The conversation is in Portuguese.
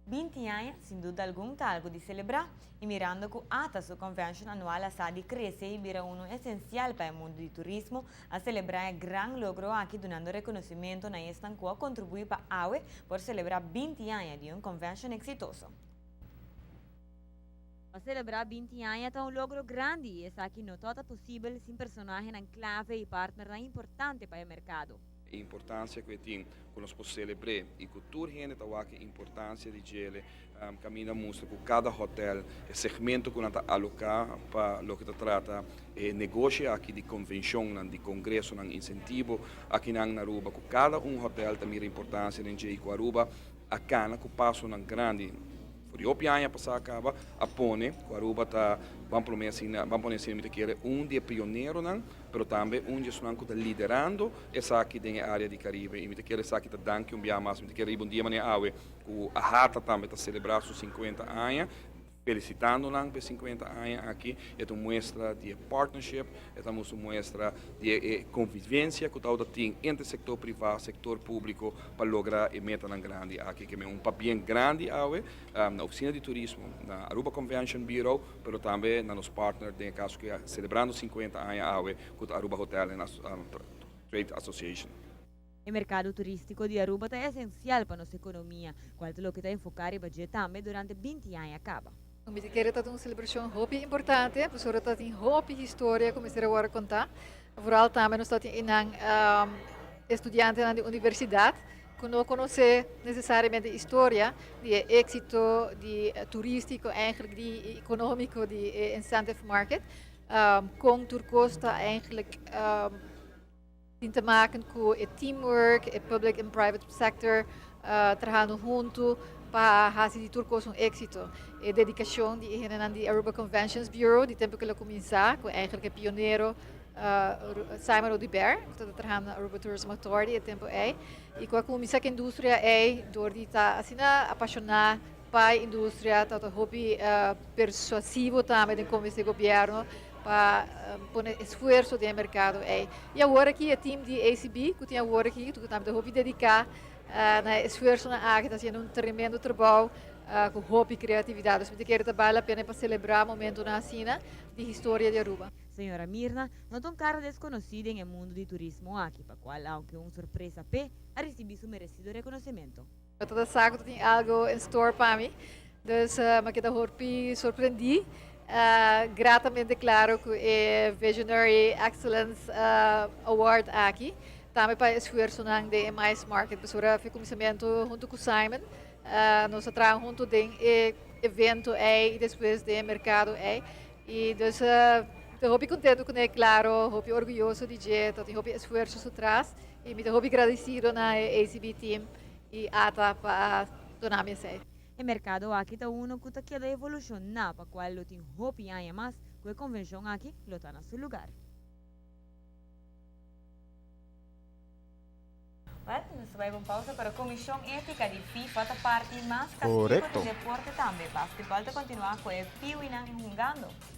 20 anos, sem dúvida alguma, está algo de celebrar. E mirando que a sua convention anual a de crescer e vira um essencial para o mundo do turismo, a celebrar um grande logro aqui, dando reconhecimento na estancua, contribui para a AUE por celebrar 20 anos de convention exitoso. Para celebrar 20 anos é um logro grande e essa aqui não é possível sem personagem clave e partner importante para o mercado. A importância que tem que nós podemos celebrar e cultura gente está aqui a importância de ele caminha mostra que cada hotel é segmento que nós alocar para o que trata negócio aqui de convenção de congresso de incentivo aqui na Aruba que cada hotel tem a importância de que Aruba a cana que passa um grande Furiopianha passar acaba a pone Aruba tá vamos assim um dia pioneiro não, pero também dia que está liderando essa aqui na área de Caribe e me quer essa aqui tá dando um dia mais me quer um dia maneira awe o a Hata também está celebrar seus 50 anos felicitando não por 50 anos aqui é uma mostra de partnership é uma mostra de convivência que está tem entre setor privado setor público para lograr e meta grande aqui que é um papel grande na oficina de turismo na Aruba Convention Bureau pero também nos partners de caso que celebrando 50 anos com a Aruba Hotel e Trade Association. O mercado turístico de Aruba é essencial para nossa economia, qual é o que está enfocar e budget também durante 20 anos acaba. Mi querer dat uma celebração hopi importante, pessoa dat tem hopi história, como se agora contar. Vooral também nós temos estudantes na universidade que não conhecem necessariamente a história de êxito de turístico, eigenlijk de econômico de incentive market. Com Turcosta eigenlijk tem te maken com o teamwork, o public and private sector trabalhando junto para fazer de Turcos éxito. A dedicação de Aruba Conventions Bureau, de tempo que ela começou, com eigenlijk pioneiro Simon Rodibert, que está trabalhando na Aruba Tourism Authority, de tempo e com a começar a indústria door die está assim apaixonada para a indústria, está um hobby persuasivo também de como esse governo para pôr esforço do mercado. E agora aqui o time de ACB, que tem agora aqui, que também hobby dedicar na esforço na área, está fazendo tremendo trabalho com hobby e criatividade. Então, quero trabalhar apenas para celebrar o momento na cena de história de Aruba. Senhora Mirna, não tem cara desconhecida no mundo do turismo aqui, para qual, aunque uma surpresa a receber seu merecido reconhecimento. Toda saco tem algo em store para mim, então, me queda surpreendi. Gratamente claro que o Visionary Excellence Award aqui. Também para esforço na de mais market, pessoa foi começamento junto com o Simon, nós trabalhamos junto de evento e depois de mercado e dus estou bem contente com ele, claro, estou orgulhoso de que estou esforço atrás e me estou agradecido na ACB team e ATA para donar-me esse. O mercado aqui está que quer evolucionar para qual lo tem hopi anos mais, com a convenção aqui lo está no seu lugar. Nos vai uma pausa para a Comissão Ética de FIFA, da parte mais castigo do deporte também. Basquetebol continuar com o Piuí jogando.